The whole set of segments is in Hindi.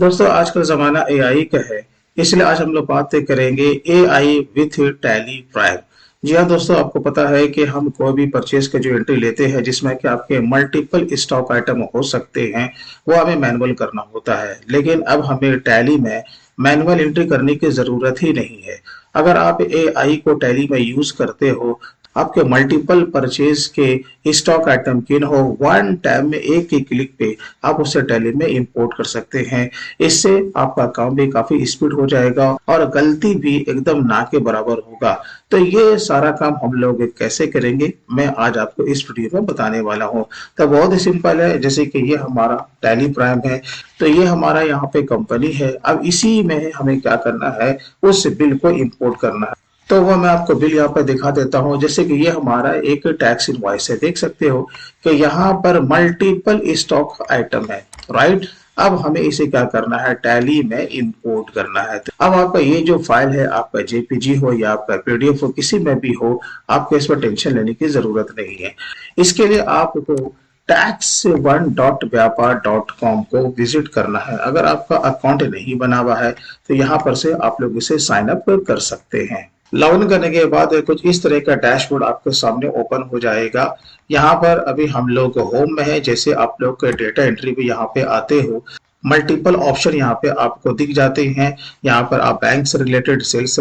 दोस्तों आज का ज़माना एआई का है, इसलिए आज हम लोग बातें करेंगे एआई विथ टैली प्राइम। जी हाँ दोस्तों, आपको पता है कि हम कोई भी परचेज का जो एंट्री लेते हैं जिसमें कि आपके मल्टीपल स्टॉक आइटम हो सकते हैं, वो हमें मैनुअल करना होता है। लेकिन अब हमें टैली में मैनुअल एंट्री करने की ज़रूरत ही नहीं है। अगर आप एआई को टैली में यूज़ करते हो, आपके मल्टीपल परचेज के स्टॉक आइटम किन हो, वन टाइम में एक ही क्लिक पे आप उसे टैली में इंपोर्ट कर सकते हैं। इससे आपका काम भी काफी स्पीड हो जाएगा और गलती भी एकदम ना के बराबर होगा। तो ये सारा काम हम लोग कैसे करेंगे, मैं आज आपको इस वीडियो में बताने वाला हूँ। तो बहुत ही सिंपल है, जैसे कि ये हमारा टैली प्राइम है, तो ये हमारा यहाँ पे कंपनी है। अब इसी में हमें क्या करना है, उस बिल को इंपोर्ट करना है। तो वो मैं आपको बिल यहाँ पर दिखा देता हूँ। जैसे कि ये हमारा एक टैक्स इनवॉइस है, देख सकते हो कि यहाँ पर मल्टीपल स्टॉक आइटम है, राइट। अब हमें इसे क्या करना है, टैली में इंपोर्ट करना है। तो अब आपका ये जो फाइल है, आपका जेपीजी हो या आपका पीडीएफ हो, किसी में भी हो, आपको इस पर टेंशन लेने की जरूरत नहीं है। इसके लिए आपको tax1.vyapar.com को विजिट करना है। अगर आपका अकाउंट नहीं बना हुआ है तो यहाँ पर से आप लोग इसे साइन अप कर सकते हैं। लॉगिन करने के बाद कुछ इस तरह का डैशबोर्ड आपके सामने ओपन हो जाएगा। यहाँ पर अभी हम लोग होम में है, जैसे आप लोग के डेटा एंट्री भी यहाँ पे आते हो, मल्टीपल ऑप्शन यहाँ पे आपको दिख जाते हैं। यहाँ पर आप बैंक से related, sales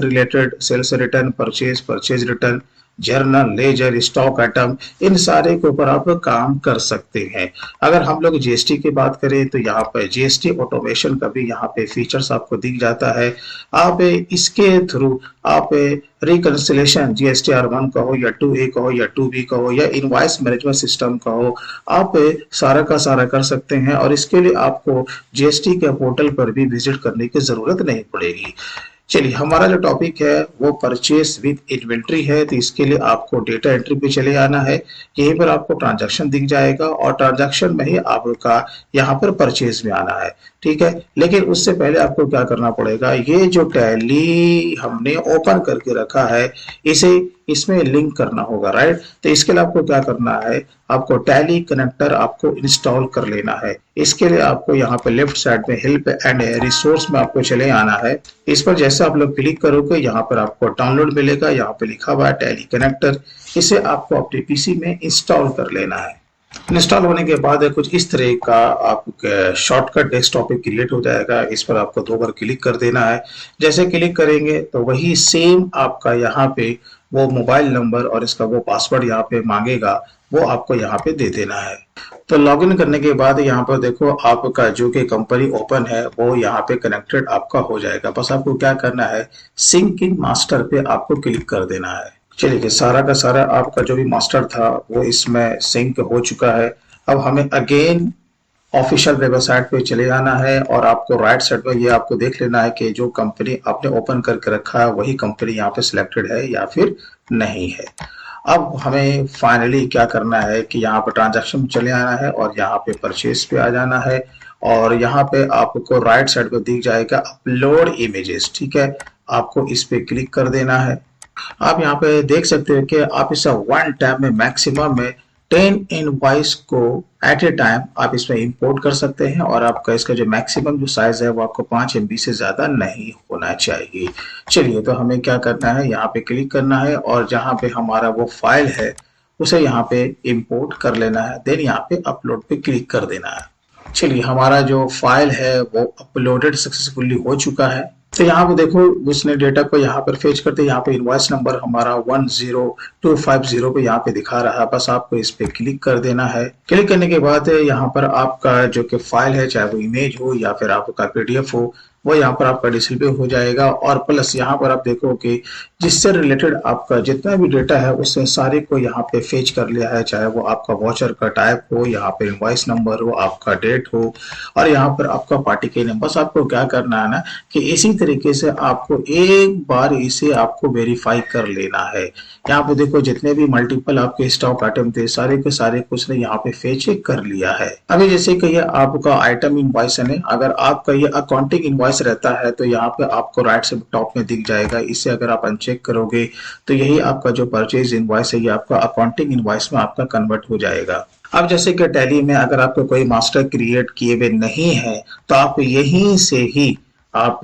return, purchase return, journal, ledger, stock item, इन सारे के ऊपर आप काम कर सकते हैं। अगर हम लोग जीएसटी की बात करें तो यहाँ पर जीएसटी ऑटोमेशन का भी यहाँ पे फीचर्स आपको दिख जाता है। आप इसके थ्रू आप रिकंसिलेशन जीएसटीआर1 का हो या 2A का हो या 2B का हो या इनवॉइस मैनेजमेंट सिस्टम का हो, आप सारा का सारा कर सकते हैं। और इसके लिए आपको जीएसटी के पोर्टल पर भी विजिट करने की जरूरत नहीं पड़ेगी। चलिए, हमारा जो टॉपिक है वो परचेस विद इन्वेंट्री है। तो इसके लिए आपको डेटा एंट्री पे चले आना है। यहीं पर आपको ट्रांजैक्शन दिख जाएगा और ट्रांजैक्शन में ही आपका यहाँ पर परचेज में आना है, ठीक है। लेकिन उससे पहले आपको क्या करना पड़ेगा, ये जो टैली हमने ओपन करके रखा है इसे इसमें लिंक करना होगा, राइट। तो इसके लिए आपको क्या करना है, आपको टैली कनेक्टर आपको इंस्टॉल कर लेना है। इसके लिए आपको यहाँ पे लेफ्ट साइड में हेल्प एंड रिसोर्स में आपको चले आना है। इस पर जैसे आप लोग क्लिक करोगे, यहाँ पर आपको डाउनलोड मिलेगा, यहाँ पे लिखा हुआ है टैली कनेक्टर। इसे आपको अपने पीसी में इंस्टॉल कर लेना है। इंस्टॉल होने के बाद कुछ इस तरह का आपका शॉर्टकट डेस्कटॉप पे क्रिएट हो जाएगा। इस पर आपको 2 बार क्लिक कर देना है। जैसे क्लिक करेंगे तो वही सेम आपका यहाँ पे वो मोबाइल नंबर और इसका वो पासवर्ड यहाँ पे मांगेगा, वो आपको यहाँ पे दे देना है। तो लॉगिन करने के बाद यहाँ पर देखो आपका जो कि कंपनी ओपन है वो यहाँ पे कनेक्टेड आपका हो जाएगा। बस आपको क्या करना है, सिंक इन मास्टर पे आपको क्लिक कर देना है। चलिए, सारा का सारा आपका जो भी मास्टर था वो इसमें सिंक हो चुका है। अब हमें अगेन ऑफिशियल वेबसाइट पे चले जाना है और आपको राइट साइड में ये आपको देख लेना है कि जो कंपनी आपने ओपन करके रखा है वही कंपनी यहाँ पे सिलेक्टेड है या फिर नहीं है। अब हमें फाइनली क्या करना है कि यहाँ पे ट्रांजैक्शन चले आना है और यहाँ पे परचेज पे आ जाना है। और यहाँ पे आपको राइट साइड पे दिख जाएगा अपलोड इमेजेस, ठीक है। आपको इस पे क्लिक कर देना है। आप यहाँ पे देख सकते हैं कि आप इसे वन टाइम में मैक्सिमम में 10 इनवॉइस को एट ए टाइम आप इसमें इंपोर्ट कर सकते हैं। और आपका इसका जो मैक्सिमम जो साइज है वो आपको 5 MB से ज्यादा नहीं होना चाहिए। चलिए, तो हमें क्या करना है, यहाँ पे क्लिक करना है और जहाँ पे हमारा वो फाइल है उसे यहाँ पे इंपोर्ट कर लेना है। देन यहाँ पे अपलोड पे क्लिक कर देना है। चलिए, हमारा जो फाइल है वो अपलोडेड सक्सेसफुली हो चुका है। तो यहाँ पे देखो उसने डेटा को यहाँ पर फेच करते, यहाँ पे इनवॉइस नंबर हमारा 10250 पे यहाँ पे दिखा रहा है। बस आपको इस पे क्लिक कर देना है। क्लिक करने के बाद यहाँ पर आपका जो कि फाइल है, चाहे वो इमेज हो या फिर आपका पीडीएफ हो, वो यहाँ पर आपका डिस्प्ले हो जाएगा। और प्लस यहाँ पर आप देखो कि जिससे रिलेटेड आपका जितना भी डेटा है उससे सारे को यहाँ पे फेच कर लिया है, चाहे वो आपका वॉचर का टाइप हो, यहाँ पे इनवॉइस नंबर हो, आपका डेट हो और यहाँ पर आपका पार्टी के नेम। बस आपको क्या करना है ना कि इसी तरीके से आपको एक बार इसे आपको वेरीफाई कर लेना है। यहाँ पे देखो जितने भी मल्टीपल आपके स्टॉक आइटम थे सारे के सारे कुछ ने यहाँ पे फेच कर लिया है। अभी जैसे कि ये आपका आइटम इनवॉइस है, अगर आपका ये अकाउंटिंग इनवॉइस रहता है तो यहाँ पे आपको राइट से टॉप में दिख जाएगा। इसे अगर आप अनचेक करोगे तो यही आपका जो परचेज इनवॉइस है ये आपका अकाउंटिंग इनवॉइस में आपका कन्वर्ट हो जाएगा। अब जैसे कि टैली में अगर आपको कोई मास्टर क्रिएट किए हुए नहीं है तो आप यहीं से ही आप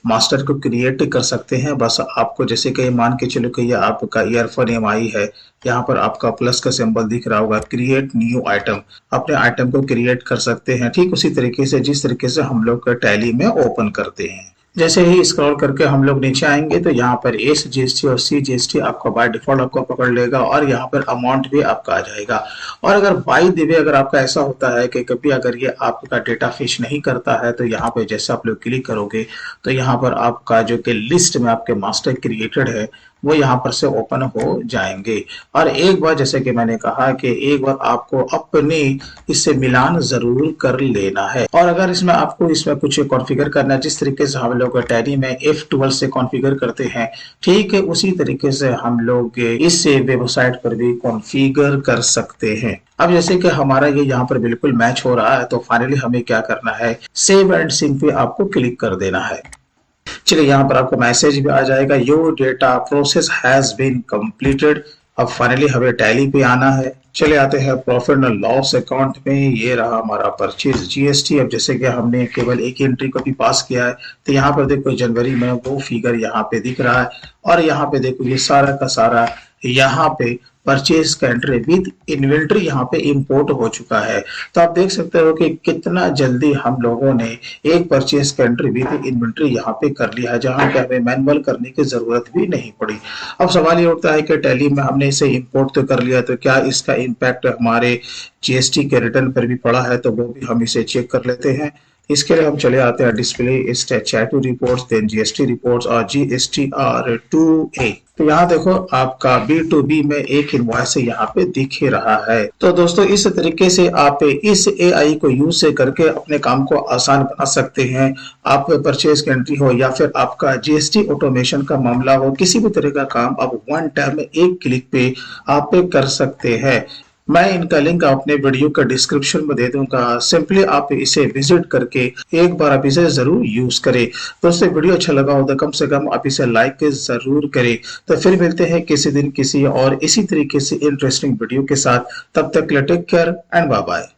मास्टर को क्रिएट कर सकते हैं। बस आपको जैसे कि मान के चलो कि ये आपका ईयरफोन एमआई है, यहाँ पर आपका प्लस का सिंबल दिख रहा होगा, क्रिएट न्यू आइटम, अपने आइटम को क्रिएट कर सकते हैं। ठीक उसी तरीके से जिस तरीके से हम लोग टैली में ओपन करते हैं। जैसे ही स्क्रॉल करके हम लोग नीचे आएंगे तो यहाँ पर एस जीएसटी और सी जीएसटी आपका बाय डिफॉल्ट आपको पकड़ लेगा और यहाँ पर अमाउंट भी आपका आ जाएगा। और अगर बाय द वे अगर आपका ऐसा होता है कि कभी अगर ये आपका डेटा फिश नहीं करता है तो यहाँ पे जैसे आप लोग क्लिक करोगे तो यहाँ पर आपका जो कि लिस्ट में आपके मास्टर क्रिएटेड है वो यहाँ पर से ओपन हो जाएंगे। और एक बार जैसे कि मैंने कहा कि एक बार आपको अपने इससे मिलान जरूर कर लेना है। और अगर इसमें आपको इसमें कुछ कॉन्फ़िगर करना है, जिस तरीके से हम लोग टैली में F12 से कॉन्फ़िगर करते हैं, ठीक है उसी तरीके से हम लोग इससे वेबसाइट पर भी कॉन्फ़िगर कर सकते हैं। अब जैसे कि हमारा ये यहाँ पर बिल्कुल मैच हो रहा है तो फाइनली हमें क्या करना है, सेव एंड सिंक पे आपको क्लिक कर देना है। चलिए यहाँ पर आपको मैसेज भी आ जाएगा, your data process has been completed. अब फाइनली हमें टैली पे आना है। चले आते हैं प्रॉफिट एंड लॉस अकाउंट में। ये रहा हमारा परचेज जीएसटी। अब जैसे कि हमने केवल एक एंट्री को भी पास किया है तो यहाँ पर देखो जनवरी में वो फिगर यहाँ पे दिख रहा है और यहाँ पे देखो ये सारा का सारा यहाँ पे परचेज का एंट्री विद इन्वेंट्री यहाँ पे इंपोर्ट हो चुका है। तो आप देख सकते हो कि कितना जल्दी हम लोगों ने एक परचेज का एंट्री विद इन्वेंट्री यहाँ पे कर लिया है, जहाँ पे हमें मैनुअल करने की जरूरत भी नहीं पड़ी। अब सवाल ये उठता है कि टैली में हमने इसे इंपोर्ट तो कर लिया, तो क्या इसका इम्पैक्ट हमारे जीएसटी के रिटर्न पर भी पड़ा है, तो वो भी हम इसे चेक कर लेते हैं। इसके लिए हम चले आते हैं display statutory reports, then GST reports और GSTR2A। तो यहाँ देखो आपका B2B में एक इनवॉइस यहाँ पे दिख ही रहा है। तो दोस्तों इस तरीके से आप इस AI को यूज से करके अपने काम को आसान बना सकते हैं। आप परचेज की एंट्री हो या फिर आपका GST ऑटोमेशन का मामला हो, किसी भी तरह का काम आप वन टाइम में एक क्लिक पे आप कर सकते हैं। मैं इनका लिंक अपने वीडियो का डिस्क्रिप्शन में दे दूंगा। सिंपली आप इसे विजिट करके एक बार आप इसे जरूर यूज करें। दोस्तों वीडियो अच्छा लगा हो तो कम से कम आप इसे लाइक जरूर करें। तो फिर मिलते हैं किसी दिन किसी और इसी तरीके से इंटरेस्टिंग वीडियो के साथ। तब तक take care and bye bye.